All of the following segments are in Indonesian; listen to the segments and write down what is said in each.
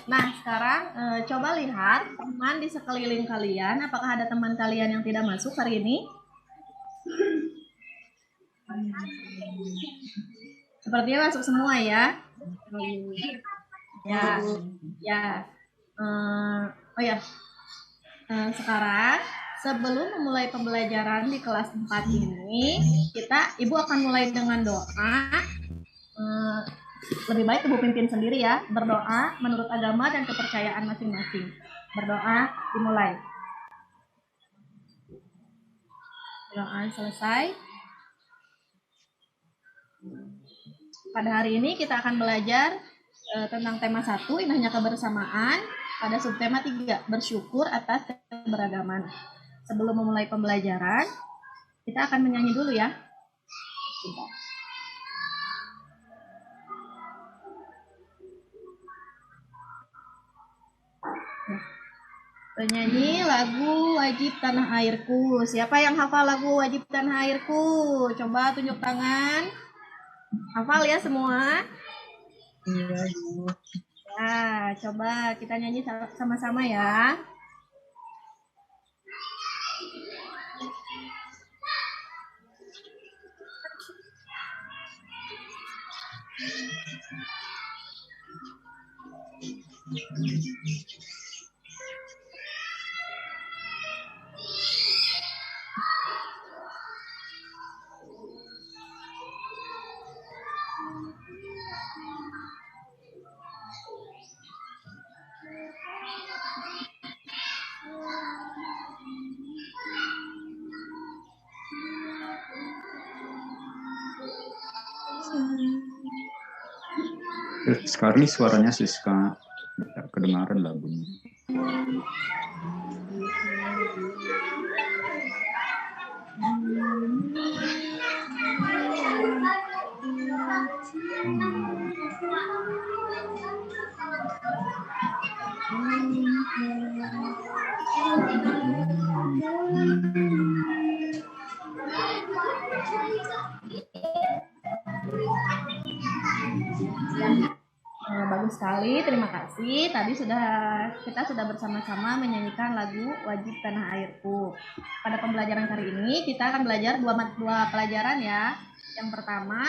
Nah, sekarang coba lihat teman di sekeliling kalian. Apakah ada teman kalian yang tidak masuk hari ini? Sepertinya masuk semua ya. Ya. Oh ya. Sekarang sebelum memulai pembelajaran di kelas 4 ini, Ibu akan mulai dengan doa. Lebih baik Ibu pimpin sendiri ya, berdoa menurut agama dan kepercayaan masing-masing. Berdoa dimulai. Doa selesai. Pada hari ini kita akan belajar tentang tema 1, indahnya kebersamaan. Pada subtema 3, bersyukur atas keberagaman. Sebelum memulai pembelajaran, kita akan menyanyi dulu ya. Penyanyi lagu Wajib Tanah Airku. Siapa yang hafal lagu Wajib Tanah Airku? Coba tunjuk tangan. Hafal ya semua? Iya. Ya, coba kita nyanyi sama-sama ya. Sekarang ini suaranya Siska, tidak kedengaran lagunya. Bagus sekali, terima kasih. Tadi kita sudah bersama-sama menyanyikan lagu Wajib Tanah Airku. Pada pembelajaran kali ini kita akan belajar dua pelajaran ya. Yang pertama,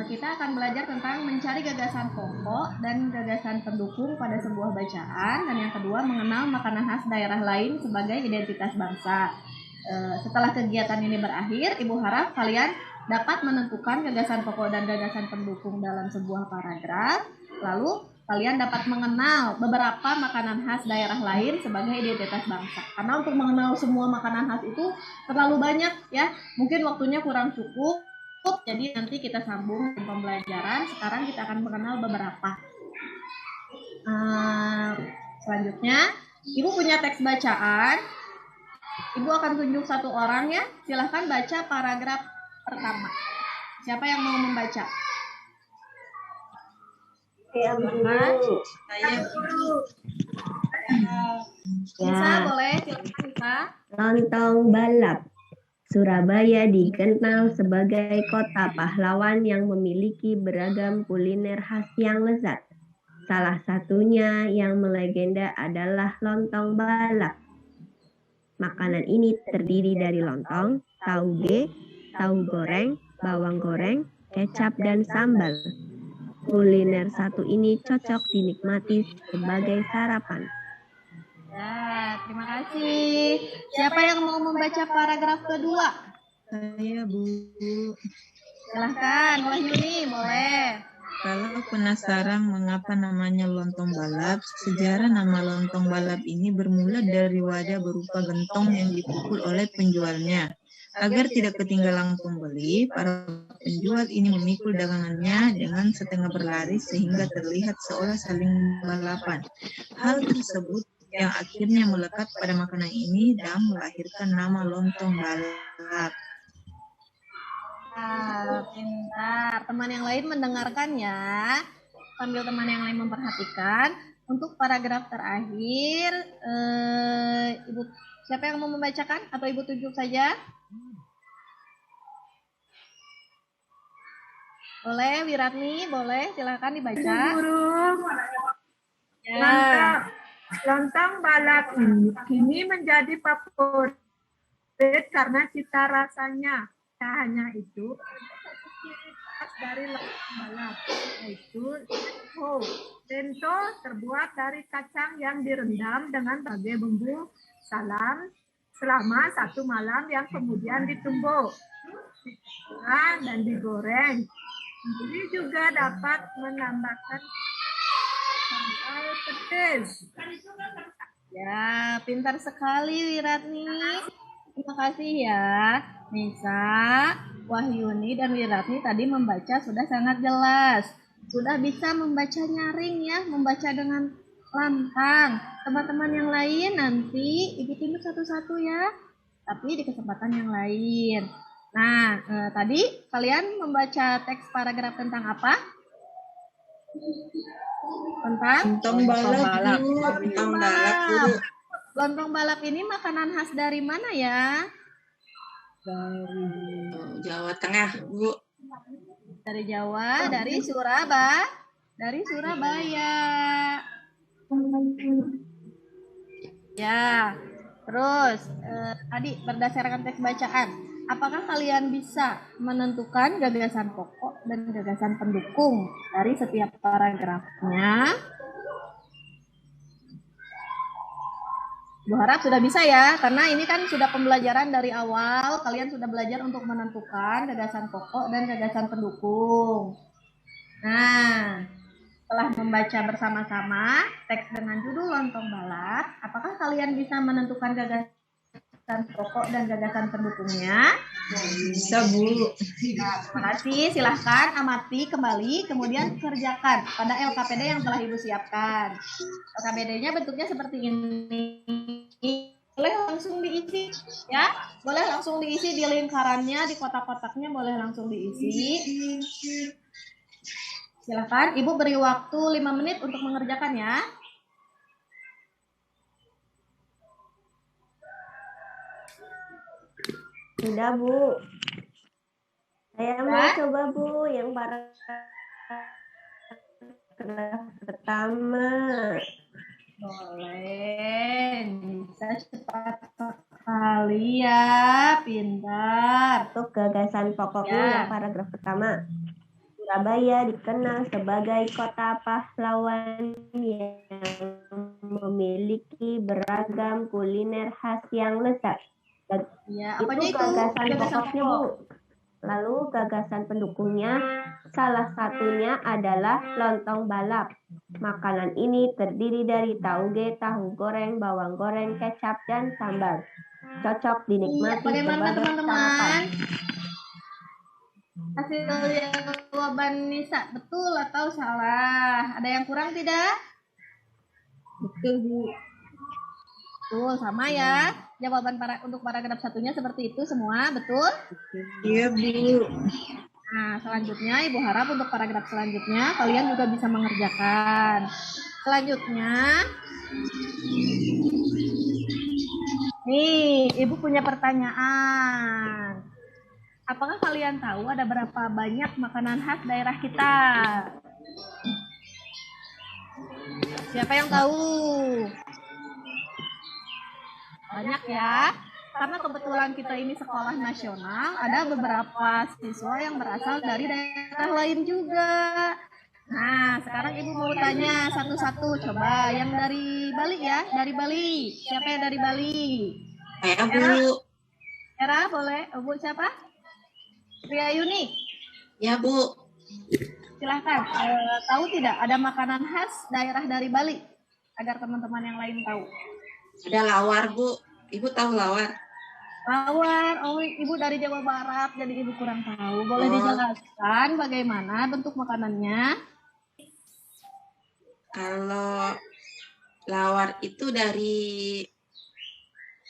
kita akan belajar tentang mencari gagasan pokok dan gagasan pendukung pada sebuah bacaan. Dan yang kedua, mengenal makanan khas daerah lain sebagai identitas bangsa. Setelah kegiatan ini berakhir, Ibu harap kalian dapat menentukan gagasan pokok dan gagasan pendukung dalam sebuah paragraf. Lalu kalian dapat mengenal beberapa makanan khas daerah lain sebagai identitas bangsa. Karena untuk mengenal semua makanan khas itu terlalu banyak ya. Mungkin waktunya kurang cukup. Jadi nanti kita sambung dengan pembelajaran. Sekarang kita akan mengenal beberapa. Selanjutnya, Ibu punya teks bacaan. Ibu akan tunjuk satu orang ya. Silahkan baca paragraf pertama. Siapa yang mau membaca? Saya Bisa, boleh. Silakan Bisa. Lontong balap. Surabaya dikenal sebagai kota pahlawan yang memiliki beragam kuliner khas yang lezat. Salah satunya yang melegenda adalah lontong balap. Makanan ini terdiri dari lontong, tauge, tahu goreng, bawang goreng, kecap, dan sambal. Kuliner satu ini cocok dinikmati sebagai sarapan. Ya, terima kasih. Siapa yang mau membaca paragraf kedua? Saya, Bu. Silahkan, Wahyuni, boleh. Kalau penasaran mengapa namanya lontong balap, sejarah nama lontong balap ini bermula dari wadah berupa gentong yang dipukul oleh penjualnya. Agar tidak ketinggalan pembeli, para penjual ini memikul dagangannya dengan setengah berlari sehingga terlihat seolah saling balapan. Hal tersebut yang akhirnya melekat pada makanan ini dan melahirkan nama lontong balap. Pintar. Teman yang lain mendengarkan ya. Sambil teman yang lain memperhatikan. Untuk paragraf terakhir, Ibu, siapa yang mau membacakan? Atau Ibu tunjuk saja? Boleh, Wiratni, boleh, silakan dibaca. Guru, Ya. lontong balap ini kini menjadi favorit karena cita rasanya. Tak hanya itu, ciri khas dari lontong balap yaitu lento. Lento terbuat dari kacang yang direndam dengan berbagai bumbu salam selama 1 malam yang kemudian ditumbuk, dan digoreng. Ini juga dapat menambahkan sambal petis. Ya, pintar sekali Wiratni. Terima kasih ya. Nisa, Wahyuni, dan Wiratni tadi membaca sudah sangat jelas. Sudah bisa membaca nyaring ya, membaca dengan lantang. Teman-teman yang lain nanti Ibu tunjuk satu-satu ya. Tapi di kesempatan yang lain. Nah, tadi kalian membaca teks paragraf tentang apa? Tentang Lontong balap, Bu. Lontong balap, Guru. lontong balap ini makanan khas dari mana ya? Jawa Tengah, Bu. Dari Jawa, dari Surabaya. Dari Surabaya. Ya, terus tadi berdasarkan teks bacaan, apakah kalian bisa menentukan gagasan pokok dan gagasan pendukung dari setiap paragrafnya? Bu harap sudah bisa ya, karena ini kan sudah pembelajaran dari awal, kalian sudah belajar untuk menentukan gagasan pokok dan gagasan pendukung. Nah, setelah membaca bersama-sama teks dengan judul Lontong Balap, apakah kalian bisa menentukan gagasan pokok dan gagasan pendukungnya? Bisa, Bu. Terima kasih, silahkan amati kembali, kemudian kerjakan pada LKPD yang telah Ibu siapkan. LKPD-nya bentuknya seperti ini. Boleh langsung diisi, ya? Boleh langsung diisi di lingkarannya, di kotak-kotaknya boleh langsung diisi. Silahkan, Ibu beri waktu 5 menit untuk mengerjakan ya. Sudah, Bu. Saya mau coba, Bu, yang paragraf pertama. Boleh, bisa cepat sekali ya, pintar. Untuk gagasan pokoknya yang paragraf pertama. Surabaya dikenal sebagai kota pahlawan yang memiliki beragam kuliner khas yang lezat. Ya, Itu apanya itu? gagasan Gagasan pokoknya, pokok. Bu. Lalu gagasan pendukungnya, salah satunya adalah lontong balap. Makanan ini terdiri dari tauge, tahu goreng, bawang goreng, kecap, dan sambal. Cocok Iya, dinikmati bagaimana sebagai teman-teman? sarapan. Hasil jawaban Nisa betul atau salah? Ada yang kurang tidak? Betul, Bu. Betul, sama ya. Jawaban untuk paragraf satunya seperti itu semua, betul? Iya, Bu. Nah, selanjutnya Ibu harap untuk paragraf selanjutnya kalian juga bisa mengerjakan. Selanjutnya, nih, Ibu punya pertanyaan. Apakah kalian tahu ada berapa banyak makanan khas daerah kita? Siapa yang tahu? Banyak ya. Karena kebetulan kita ini sekolah nasional, ada beberapa siswa yang berasal dari daerah lain juga. Nah, sekarang Ibu mau tanya satu-satu. Coba yang dari Bali ya, dari Bali. Siapa yang dari Bali? Saya, Bu. Era, boleh? Bu siapa? Ria Yuni. Ya, Bu. Silahkan. Tahu tidak ada makanan khas daerah dari Bali? Agar teman-teman yang lain tahu. Ada lawar, Bu. Ibu tahu lawar? Lawar, oh Ibu dari Jawa Barat, jadi Ibu kurang tahu. Boleh dijelaskan bagaimana bentuk makanannya? Kalau lawar itu dari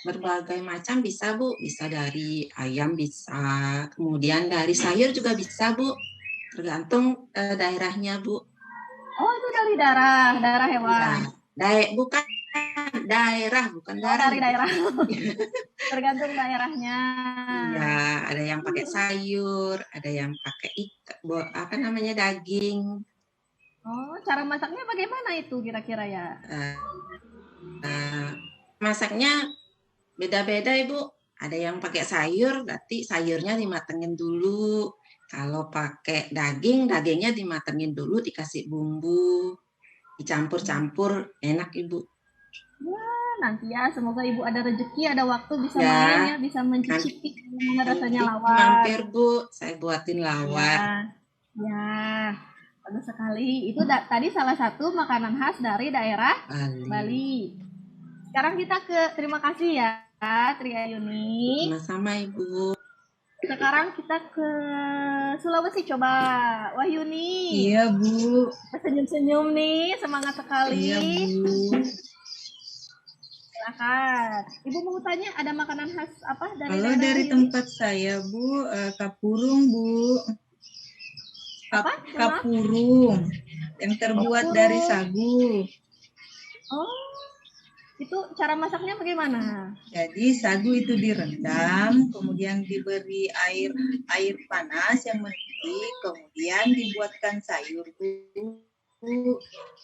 berbagai macam bisa, Bu. Bisa dari ayam bisa, kemudian dari sayur juga bisa, Bu. Tergantung daerahnya, Bu. Oh, itu dari darah hewan. Bukan daerah bukan Oh, darah. dari daerah. Tergantung daerahnya. Ya, ada yang pakai sayur, ada yang pakai apa namanya daging. Oh, cara masaknya bagaimana itu kira-kira ya? Masaknya beda-beda Ibu. Ada yang pakai sayur, berarti sayurnya dimatengin dulu. Kalau pakai daging, dagingnya dimatengin dulu, dikasih bumbu, dicampur-campur, enak Ibu. Wah, nanti ya semoga Ibu ada rezeki, ada waktu bisa Ya, main ya, bisa mencicipi gimana rasanya Nanti lawar. mampir Bu, saya buatin lawar. Ya, bagus sekali. Itu tadi salah satu makanan khas dari daerah Bali. Sekarang kita terima kasih ya, Triayuni. Sama-sama Ibu. Sekarang kita ke Sulawesi, coba Wahyuni. Iya Bu. Senyum-senyum nih, semangat sekali. Iya Bu. Silakan. Ibu mau tanya ada makanan khas apa dari Kalau daerah dari Wahyuni? tempat saya Bu, kapurung Bu. Apa? Kapurung yang terbuat dari sagu. Oh, itu cara masaknya bagaimana? Jadi sagu itu direndam, kemudian diberi air panas yang mendidih, kemudian dibuatkan sayur Bu.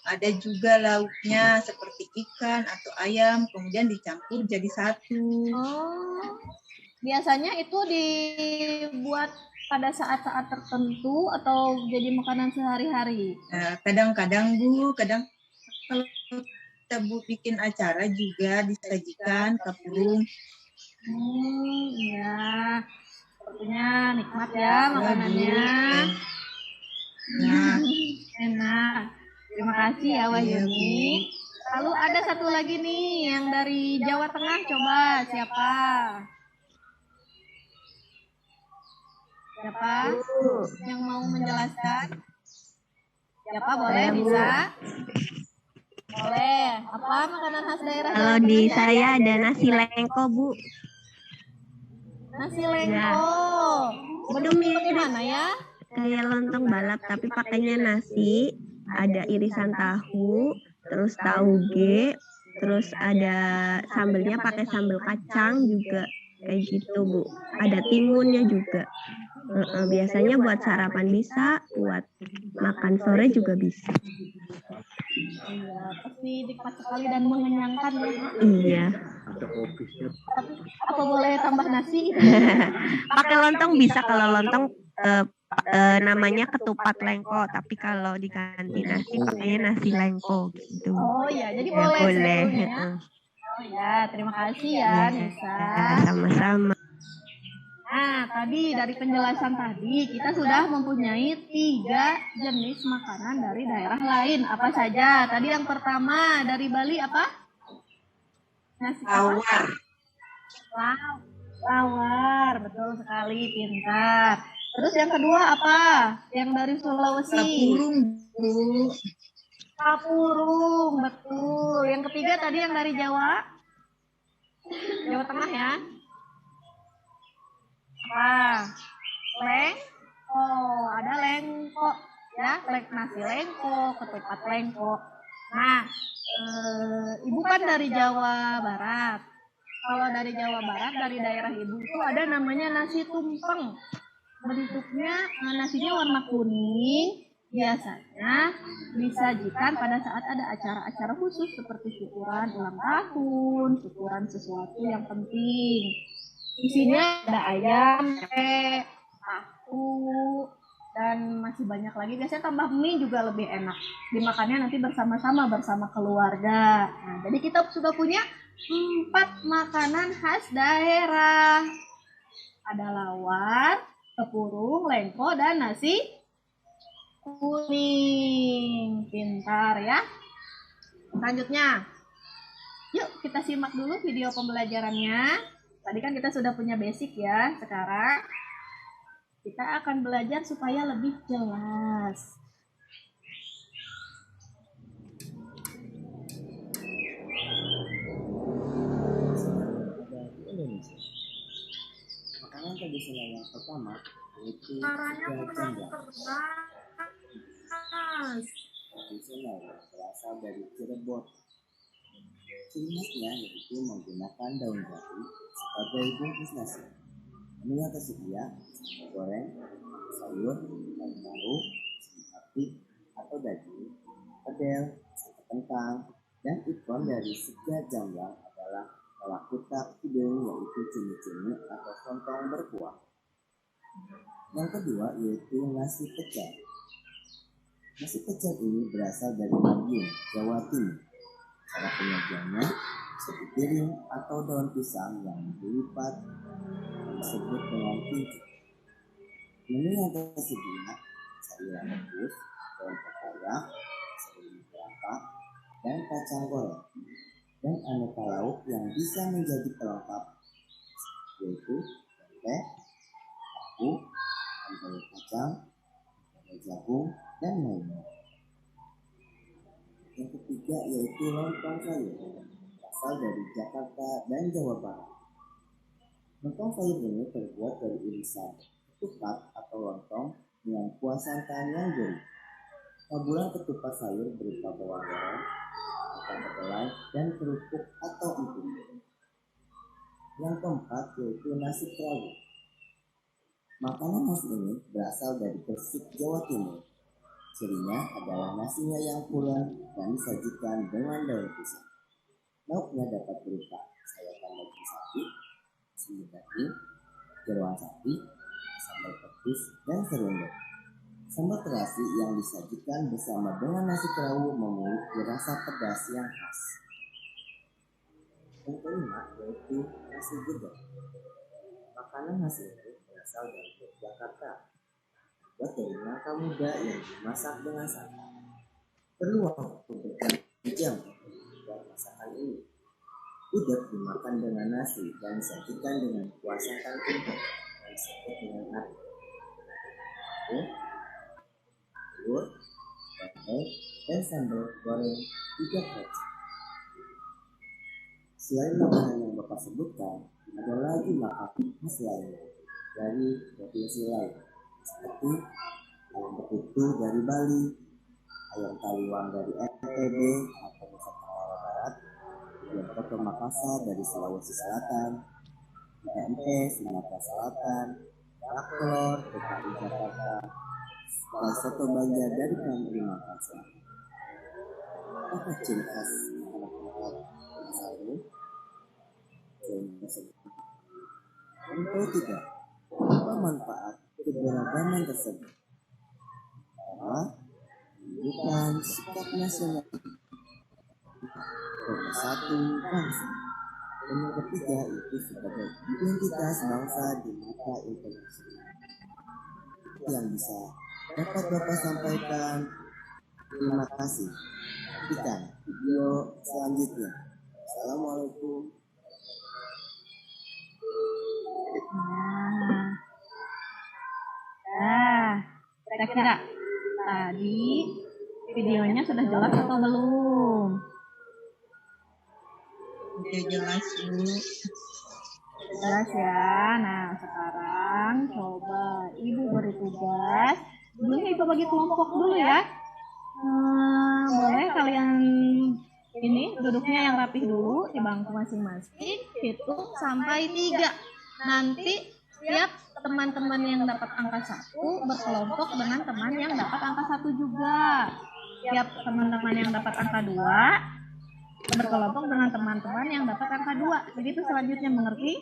Ada juga lauknya seperti ikan atau ayam, kemudian dicampur jadi satu. Oh, biasanya itu dibuat pada saat-saat tertentu atau jadi makanan sehari-hari? Kadang-kadang Bu, kadang kalau kita Bu bikin acara juga disajikan kapurung. Ya, sepertinya nikmat ya makanannya. Nah, enak. Terima kasih ya Wahyuni. Lalu ada satu lagi nih yang dari Jawa Tengah, coba siapa? Siapa yang mau menjelaskan? Siapa boleh bisa? Boleh. Apa makanan khas daerah? Kalau di saya ada nasi lengko, Bu. Nasi lengko. Itu mirip Bagaimana ya? kayak lontong balap tapi pakainya nasi, ada irisan tahu, terus tauge, terus ada sambelnya pakai sambal kacang juga kayak gitu Bu. Ada timunnya juga. Biasanya buat sarapan bisa, buat makan sore juga bisa. Iya, pasti nikmat sekali dan mengenyangkan ya. Iya. Apa boleh tambah nasi? Pakai lontong bisa, kalau lontong namanya ketupat lengko, tapi kalau diganti nasi pakainya nasi lengko gitu. Oh ya, jadi Ya, boleh. boleh. Ya. Oh ya, terima kasih ya Nisa. Sama-sama. Nah, tadi dari penjelasan tadi kita sudah mempunyai 3 jenis makanan dari daerah lain. Apa saja? Tadi yang pertama dari Bali apa? Nasi Lawar. Lawar, betul sekali, pintar. Terus yang kedua apa? Yang dari Sulawesi. Kapurung Bu. Kapurung, betul. Yang ketiga tadi yang dari Jawa. Jawa Tengah ya. Apa? Lengko, ada lengko ya, nasi lengko, ketupat lengko. Nah, Ibu kan dari Jawa Barat. Kalau dari Jawa Barat, dari daerah Ibu itu ada namanya nasi tumpeng. Bentuknya nasinya warna kuning, biasanya disajikan pada saat ada acara-acara khusus seperti syukuran ulang tahun, syukuran sesuatu yang penting. Isinya ada ayam, tempe, tahu, dan masih banyak lagi. Biasanya tambah mie juga lebih enak. Dimakannya nanti bersama-sama bersama keluarga. Nah, jadi kita sudah punya 4 makanan khas daerah. Ada lawar, kepurung, lengko, dan nasi kuning. Pintar ya. Selanjutnya, yuk kita simak dulu video pembelajarannya. Tadi kan kita sudah punya basic ya, sekarang kita akan belajar supaya lebih jelas. Makanan tradisional yang pertama yaitu Suaranya jajan kurang keras. tradisional yang berasal dari Cirebon. Ciri khasnya yaitu menggunakan daun jati sebagai bungkus nasi. Menu yang tersedia goreng, sayur, tahu, sapi atau daging, pedel, kentang, dan ikon dari Sega Jamblang adalah Malakuta Kidung yaitu cumi-cumi atau lontong berkuah. Yang kedua yaitu nasi pecel. Nasi pecel ini berasal dari Madiun, Jawa Timur. Cara penyajiannya seperti piring atau daun pisang yang dilipat disebut dengan pincuk. Menu yang tersedia sayuran rebus, daun pepaya, seledri kelapa, dan kacang goreng, dan aneka lauk yang bisa menjadi pelengkap yaitu tempe, tahu, sambal kacang, sambal jagung, dan lainnya. Yang ketiga yaitu lontong sayur, berasal dari Jakarta dan Jawa Barat. Lontong sayur ini terbuat dari irisan ketupat atau lontong dengan kuah santan yang gurih. Taburan ketupat sayur berupa bawang goreng, kacang kedelai, dan kerupuk atau emping. Yang keempat yaitu nasi kerawu. Makanan khas ini berasal dari Gresik, Jawa Timur. Cirinya adalah nasinya yang pulen dan disajikan dengan daun pisang. Lauknya dapat berupa sayatan daging sapi, sumber daging, jeroan sapi, sambal petis, dan serundeng. Sambal terasi yang disajikan bersama dengan nasi kerawu memiliki rasa pedas yang khas. Yang kelima yaitu nasi gedek. Makanan khas ini berasal dari Yogyakarta. Terbuat dari nangka muda yang dimasak dengan santan. Perlu waktu berjam buat masakan ini. Gudeg dimakan dengan nasi dan disajikan dengan kuah santan kental yang disebut dengan ari. Telur, tempe, dan sambal goreng 3 kecap. Selain makanan yang Bapak sebutkan, ada lagi makanan khas lainnya dari provinsi lain, seperti ayam betutu dari Bali, ayam taliwang dari NTB atau Nusa Tenggara Barat, ayam koto Makassar dari Sulawesi Selatan, PMP Sumatera Selatan, Raklor DKI Jakarta, soto Banjar dari Kalimantan Selatan. Apa ciri khas makanan ini? Tentu tidak. Apa manfaat keberagaman tersebut? Karena bukan sikap nasional bersatu bangsa. Dan yang ketiga itu sebagai identitas bangsa di mata internasional. Yang bisa dapat Bapak sampaikan. Terima kasih. Nantikan video selanjutnya. Assalamualaikum. Kira-kira tadi videonya sudah jelas atau belum? Udah jelas Bu. Jelas ya. Nah, sekarang coba Ibu beri tugas. Sebelumnya Ibu bagi kelompok dulu ya. Boleh kalian ini duduknya yang rapih dulu di bangku masing-masing. Hitung sampai 3. Nanti tiap teman-teman yang dapat angka 1 berkelompok dengan teman yang dapat angka 1 juga. Tiap teman-teman yang dapat angka 2 berkelompok dengan teman-teman yang dapat angka 2. Begitu selanjutnya, mengerti?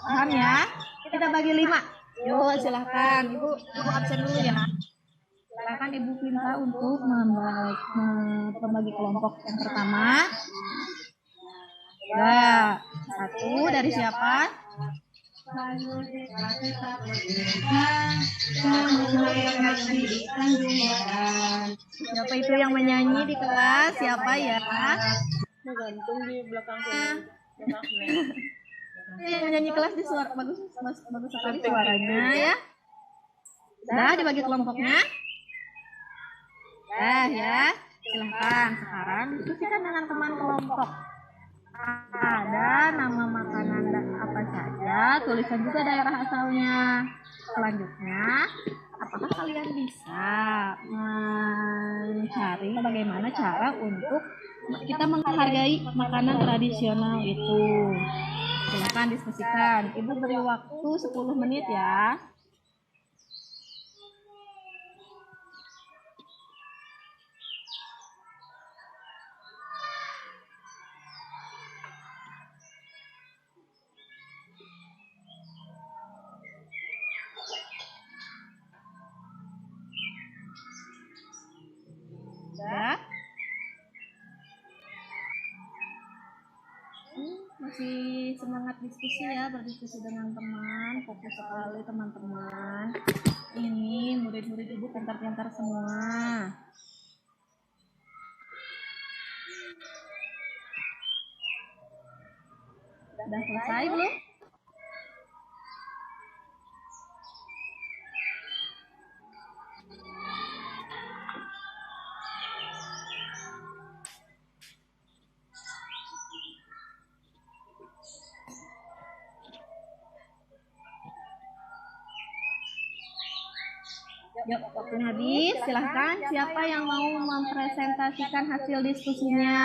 Paham ya? Kita bagi 5. Yuk silahkan. Ibu absen dulu ya. Silahkan Ibu minta untuk membagi kelompok yang pertama. Ya, 1 dari siapa? Siapa itu yang menyanyi di kelas? Siapa ya? Gantung di belakang Yang menyanyi kelas di suara bagus sekali suaranya ya. Sudah dibagi kelompoknya? Ya, silahkan sekarang diskusikan dengan teman kelompok. Ada nama makanan apa saja, tulisan juga daerah asalnya. Selanjutnya, apakah kalian bisa mencari bagaimana cara untuk kita menghargai makanan tradisional itu. Silakan diskusikan. Ibu beri waktu 10 menit ya. Ya. Masih semangat diskusi ya, berdiskusi dengan teman, fokus sekali teman-teman. Ini murid-murid ibu pintar-pintar semua. Sudah selesai belum? Yuk, waktunya habis. Silahkan, siapa yang mau mempresentasikan hasil diskusinya?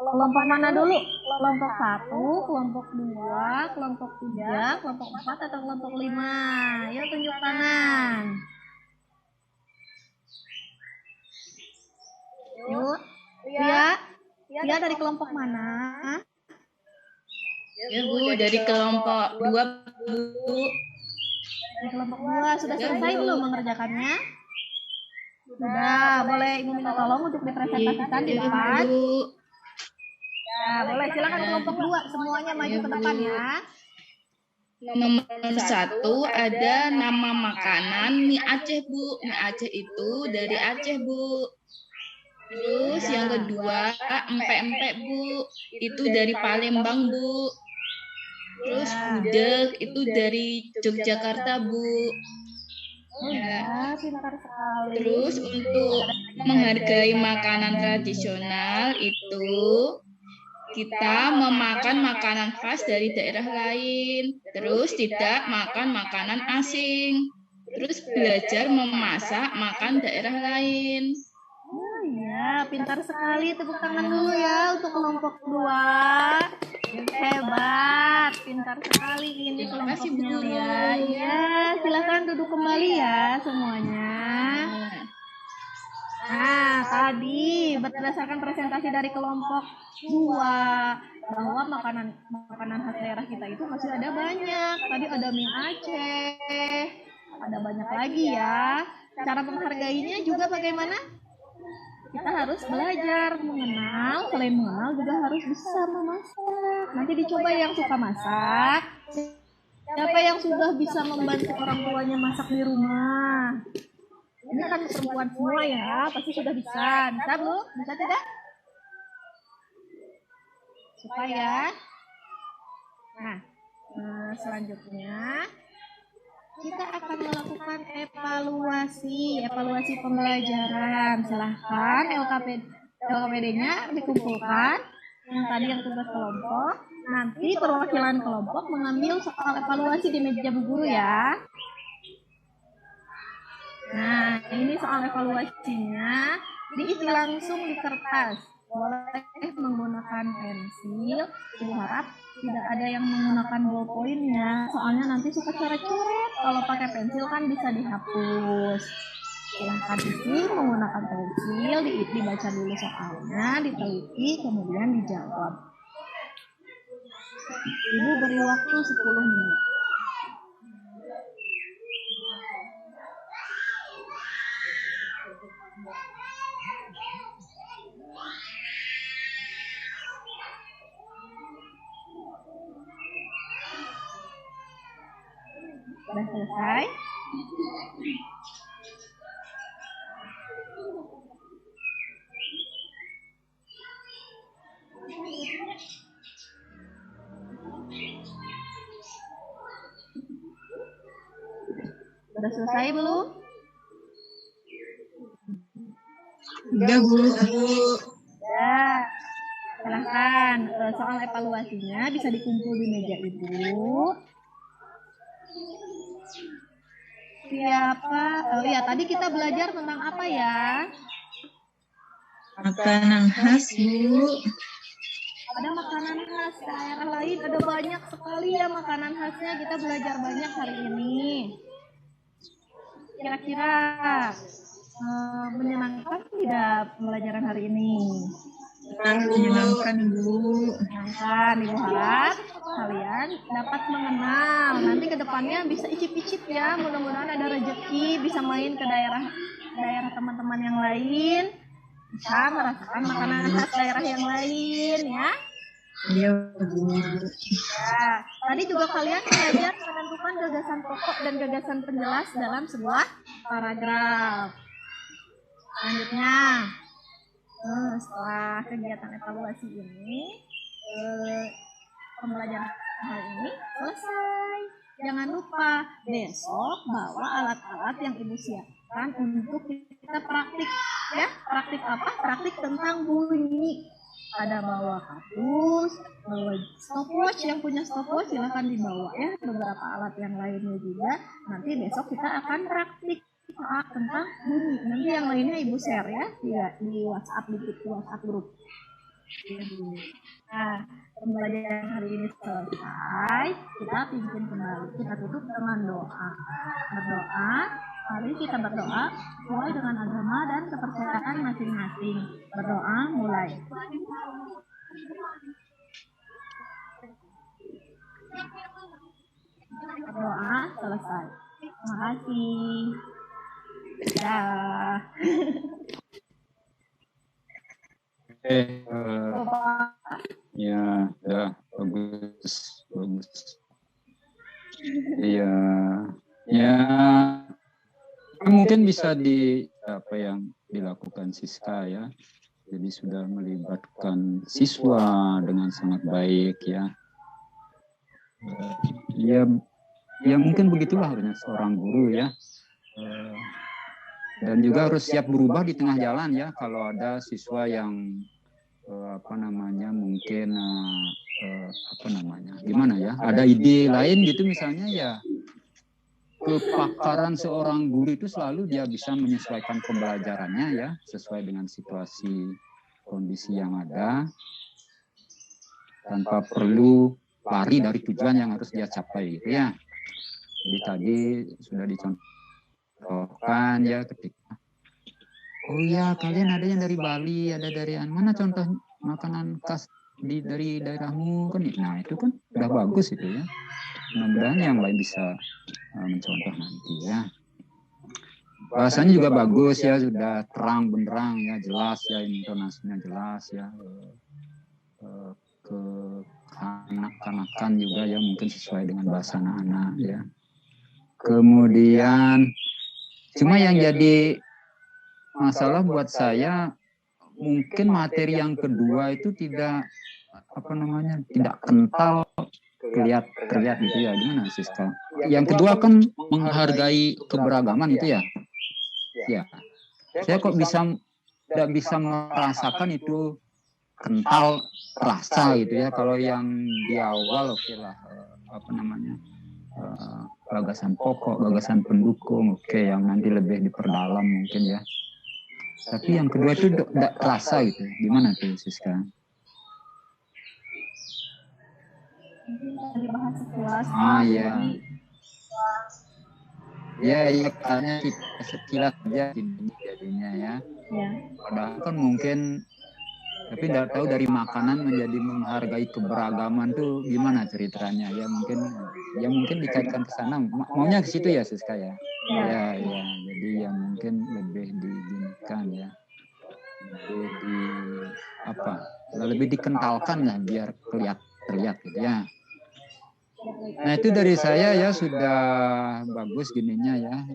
Kelompok mana dulu? Kelompok 1, kelompok 2, kelompok 3, kelompok 4, atau kelompok 5? Yuk, tunjuk tangan. Yuk, Ria dari kelompok mana? Ya Bu, dari kelompok 2 Bu. Dari kelompok 2, sudah selesai belum mengerjakannya? Sudah, boleh Ibu minta tolong untuk dipresentasikan di depan? Ya, boleh, silakan kelompok 2, semuanya maju ke depan ya. Nomor 1 ada nama makanan mie Aceh Bu. Mie Aceh itu dari Aceh Bu. Terus yang kedua empek-empek Bu. Itu dari Palembang Bu. Terus gudeg itu dari Yogyakarta Bu. Ya, pintar sekali. Terus untuk menghargai makanan tradisional itu kita memakan makanan khas dari daerah lain. Terus tidak makan makanan asing. Terus belajar memasak makan daerah lain. Oh iya, pintar sekali. Tepuk tangan dulu ya untuk kelompok 2. Hebat, pintar sekali ini kelompoknya ya. Iya, silakan duduk kembali ya semuanya. Nah, tadi berdasarkan presentasi dari kelompok 2 bahwa makanan khas daerah kita itu masih ada banyak. Tadi ada mie Aceh, ada banyak lagi ya. Cara menghargainya juga bagaimana? Kita harus belajar mengenal, selain mengenal juga harus bisa memasak. Nanti dicoba yang suka masak. Siapa yang sudah bisa membantu orang tuanya masak di rumah? Ini kan perempuan semua ya, pasti sudah bisa. Bisa Bu? Bisa tidak? Supaya. Nah, selanjutnya kita akan melakukan evaluasi pembelajaran. Silahkan LKPD-nya dikumpulkan. Yang tadi yang tugas kelompok. Nanti perwakilan kelompok mengambil soal evaluasi di meja Bu Guru ya. Nah, ini soal evaluasinya diisi langsung di kertas. Boleh menggunakan pensil. Ibu harap tidak ada yang menggunakan ballpoint ya. Soalnya nanti suka coret-coret. Kalau pakai pensil kan bisa dihapus. Silahkan isi menggunakan pensil, dibaca dulu soalnya, diteliti, kemudian dijawab. Ibu beri waktu 10 menit. Sudah selesai? Sudah selesai belum? Udah Bu. Ya. Silahkan, soal evaluasinya bisa dikumpul di meja Ibu. Siapa? Oh ya, tadi kita belajar tentang apa ya? Makanan khas, Bu. Ada makanan khas daerah lain, ada banyak sekali ya makanan khasnya. Kita belajar banyak hari ini. Kira-kira menyenangkan tidak pembelajaran hari ini? Menyenangkan, Bu. Menyenangkan. Ibu harap kalian dapat mengenal. Nanti ke depannya bisa icip-icip ya. Mudah-mudahan ada rezeki bisa main ke daerah teman-teman yang lain. Bisa merasakan makanan khas daerah yang lain ya. Iya, Bu. Ya, tadi juga kalian belajar menentukan gagasan pokok dan gagasan penjelas dalam sebuah paragraf. Selanjutnya, setelah kegiatan evaluasi ini, pembelajaran hal ini selesai. Jangan lupa besok bawa alat-alat yang Ibu siapkan untuk kita praktik. Ya, praktik apa? Praktik tentang bunyi. Ada bawa kartus, bawa stopwatch, yang punya stopwatch silahkan dibawa ya, beberapa alat yang lainnya juga. Nanti besok kita akan praktik tentang bunyi. Nanti yang lainnya Ibu share ya di WhatsApp, di WhatsApp grup. Nah, pembelajaran hari ini selesai. Kita pimpin kembali. Kita tutup dengan doa. Berdoa. Mari kita berdoa sesuai dengan agama dan kepercayaan masing-masing. Berdoa mulai. Berdoa selesai. Terima kasih. Dah. Ya, bagus. Iya, ya. Mungkin bisa apa yang dilakukan Siska ya. Jadi sudah melibatkan siswa dengan sangat baik ya. Ya mungkin begitulah harusnya seorang guru ya. Dan juga harus siap berubah di tengah jalan ya kalau ada siswa yang mungkin gimana ya, ada ide lain gitu misalnya ya. Kepakaran seorang guru itu selalu dia bisa menyesuaikan pembelajarannya ya sesuai dengan situasi kondisi yang ada tanpa perlu lari dari tujuan yang harus dia capai gitu ya. Jadi tadi sudah dicontohkan ya ketika kalian ada yang dari Bali, ada dari mana contoh makanan khas dari daerahmu kan. Nah, itu kan udah bagus itu ya. Mudah-mudahan yang lain bisa mencontoh nanti ya. Bahasanya juga bagus ya, sudah terang benderang ya, jelas ya, intonasinya jelas ya. Kekanak-kanakan juga ya, mungkin sesuai dengan bahasa anak-anak ya. Kemudian cuma yang jadi masalah buat saya mungkin materi yang kedua itu tidak tidak kental, terlihat gitu ya. Gimana Siska? Yang kedua kan menghargai keberagaman itu ya. Ya. Saya kok tidak bisa merasakan itu kental terasa gitu ya. Kalau yang di awal oke lah gagasan pokok, gagasan pendukung, oke, yang nanti lebih diperdalam mungkin ya. Tapi yang kedua itu tidak terasa gitu. Gimana tuh Siska? Iya. Ya, karena kita sekilas aja jadinya ya. Padahal kan mungkin, tapi tidak tahu dari makanan menjadi menghargai keberagaman tuh gimana ceritanya ya, mungkin dikaitkan ke sana, maunya ke situ ya Siska ya. Ya, jadi yang mungkin lebih diginikan ya, lebih dikentalkan lah biar terlihat gitu ya. Nah itu dari saya ya, sudah bagus gininya ya,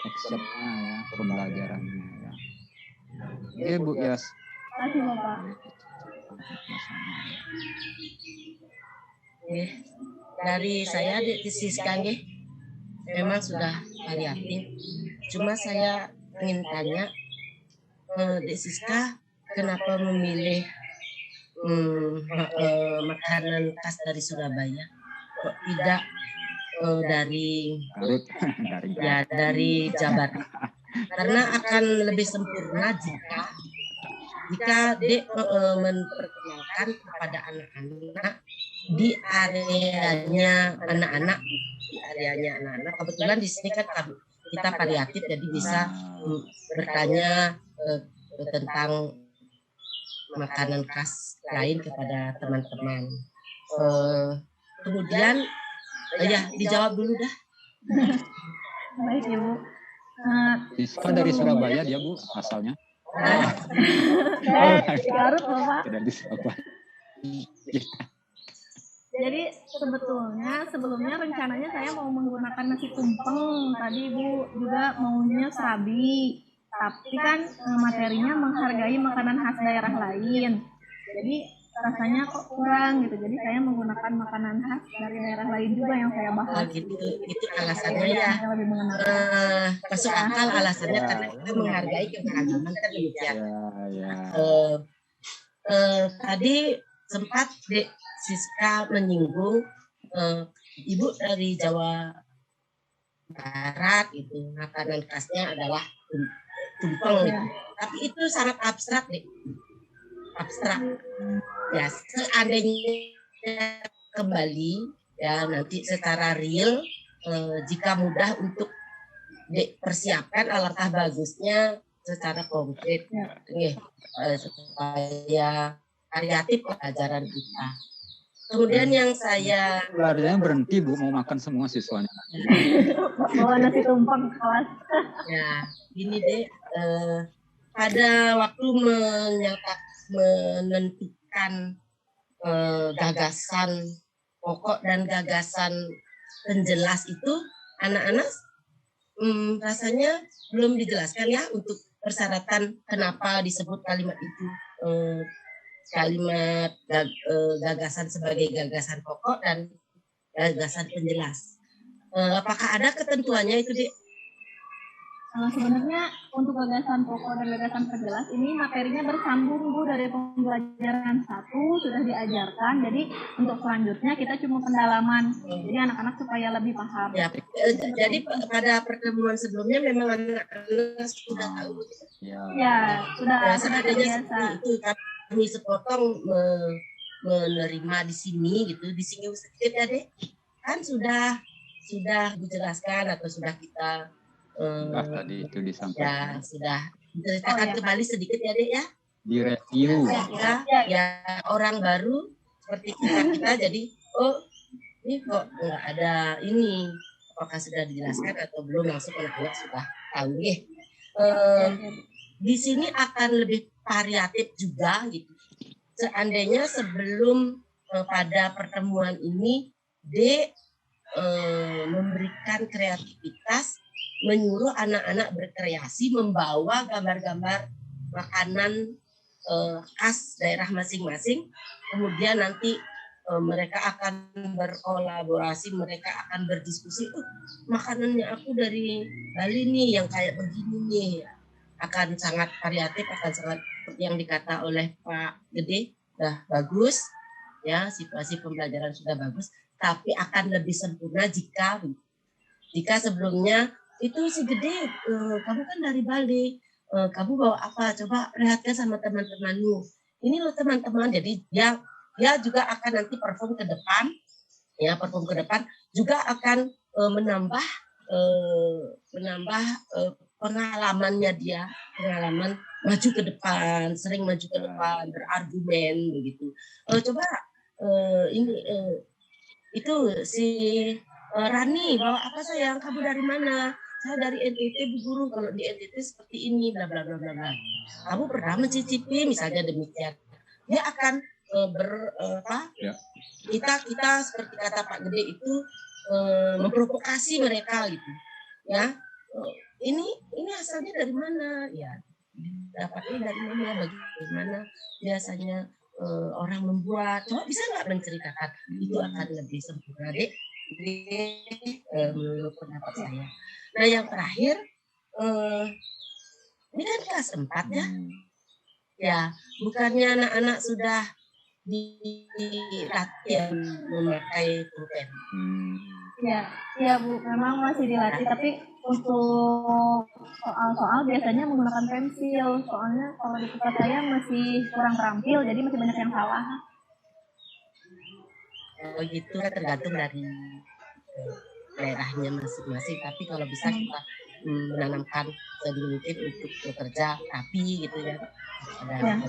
accept-nya ya, pembelajarannya ya. Oke Bu Yas. Terima kasih Bapak. Dari saya di Siska memang sudah variatif. Cuma saya ingin tanya Dek Siska, kenapa memilih makanan khas dari Surabaya? Kok tidak dari Jabar? Karena akan lebih sempurna jika jika Dek memperkenalkan kepada anak-anak di areanya anak-anak, kebetulan di sini kan kita variatif, jadi bisa bertanya tentang makanan khas lain kepada teman-teman. Kemudian ya dijawab dulu dah. Baik Ibu. Siska dari Surabaya dia Bu asalnya. Garut Bapak. Dari Surabaya. Jadi sebelumnya rencananya saya mau menggunakan nasi tumpeng. Tadi Ibu juga maunya serabi. Tapi kan materinya menghargai makanan khas daerah lain. Jadi rasanya kok kurang gitu. Jadi saya menggunakan makanan khas dari daerah lain juga yang saya bahas. Gitu. Itu alasannya ya. Masuk akal alasannya karena kita menghargai keberagaman kan demikian. Tadi sempat Dek Siska menyinggung Ibu dari Jawa Barat itu makanan khasnya adalah tumpeng gitu. Tapi itu sangat abstrak Dek. Abstrak. Ya, seandainya kembali ya nanti secara real jika mudah untuk dipersiapkan, alangkah bagusnya secara konkret supaya variatif pelajaran kita. Kemudian yang saya Pelajarannya berhenti Bu, mau makan semua siswanya. Bawa nasi tumpeng ke kelas. Ya, gini Dek, pada waktu menentukan gagasan pokok dan gagasan penjelas itu, anak-anak rasanya belum dijelaskan ya untuk persyaratan kenapa disebut kalimat itu kalimat gagasan sebagai gagasan pokok dan gagasan penjelas. Apakah ada ketentuannya itu, Dek? Sebenarnya untuk gagasan pokok dan gagasan penjelas ini materinya bersambung Bu, dari pembelajaran 1 sudah diajarkan. Jadi untuk selanjutnya kita cuma pendalaman. Jadi anak-anak supaya lebih paham. Ya, jadi pada pertemuan sebelumnya memang anak-anak sudah tahu. Ya, sudah biasa. Itu kami sepotong menerima di sini gitu, disinggung sedikit ya Dek. Kan sudah dijelaskan atau sudah kita tadi itu disampaikan. Ya, sudah diceritakan kembali sedikit ya Dek ya. Di review. Ya, orang baru seperti kita jadi ini kok nggak ada ini, apakah sudah dijelaskan atau belum, langsung anak-anak sudah tahu ya. Di sini akan lebih variatif juga gitu. Seandainya sebelum pada pertemuan ini memberikan kreativitas, menyuruh anak-anak berkreasi, membawa gambar-gambar makanan khas daerah masing-masing. Kemudian nanti mereka akan berkolaborasi, mereka akan berdiskusi, makanannya aku dari Bali nih, yang kayak begini nih. Akan sangat variatif, akan sangat seperti yang dikata oleh Pak Gede, bagus, ya situasi pembelajaran sudah bagus, tapi akan lebih sempurna jika sebelumnya itu si Gede, kamu kan dari Bali, kamu bawa apa? Coba lihatkan sama teman-temanmu. Ini loh teman-teman. Jadi dia juga akan nanti perform ke depan, juga akan menambah pengalamannya dia, pengalaman maju ke depan, sering maju ke depan, berargumen begitu. Coba itu si Rani bawa apa sayang? Kamu dari mana? Saya dari NTT Bu Guru, kalau di NTT seperti ini, bla bla bla bla bla. Kamu pernah mencicipi, misalnya demikian. Dia akan kita seperti kata Pak Gede itu memprovokasi mereka gitu. Ya, ini asalnya dari mana? Ya, dapatnya dari mana? Bagaimana biasanya orang membuat? Coba bisa nggak menceritakan? Itu akan lebih sempurna, Dek. Menurut pendapat saya. Nah yang terakhir, ini kan kelas 4 ya. Ya, bukannya anak-anak sudah dilatih memakai pulpen. Ya Bu, memang masih dilatih, tapi untuk soal-soal biasanya menggunakan pensil. Soalnya kalau di tempat saya masih kurang terampil, jadi masih banyak yang salah. Oh gitu, tergantung dari daerahnya masing-masing. Tapi kalau bisa kita menanamkan sedikit untuk bekerja rapi gitu ya. Ada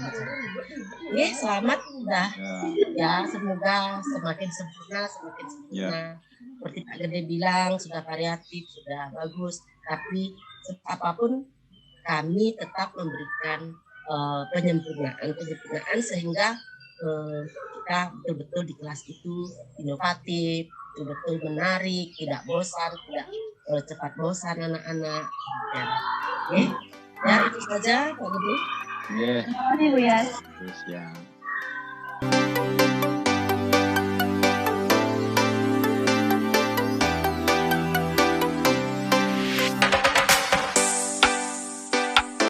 ya. Selamat udah ya, semoga semakin sempurna. Seperti Pak Gede bilang, sudah variatif, sudah bagus. Tapi apapun kami tetap memberikan penyempurnaan sehingga kita betul-betul di kelas itu inovatif, betul-betul menarik, tidak bosan, tidak cepat bosan anak-anak. Ya, ya itu saja Pak Gede. Terima kasih Bu Yas. Terus ya.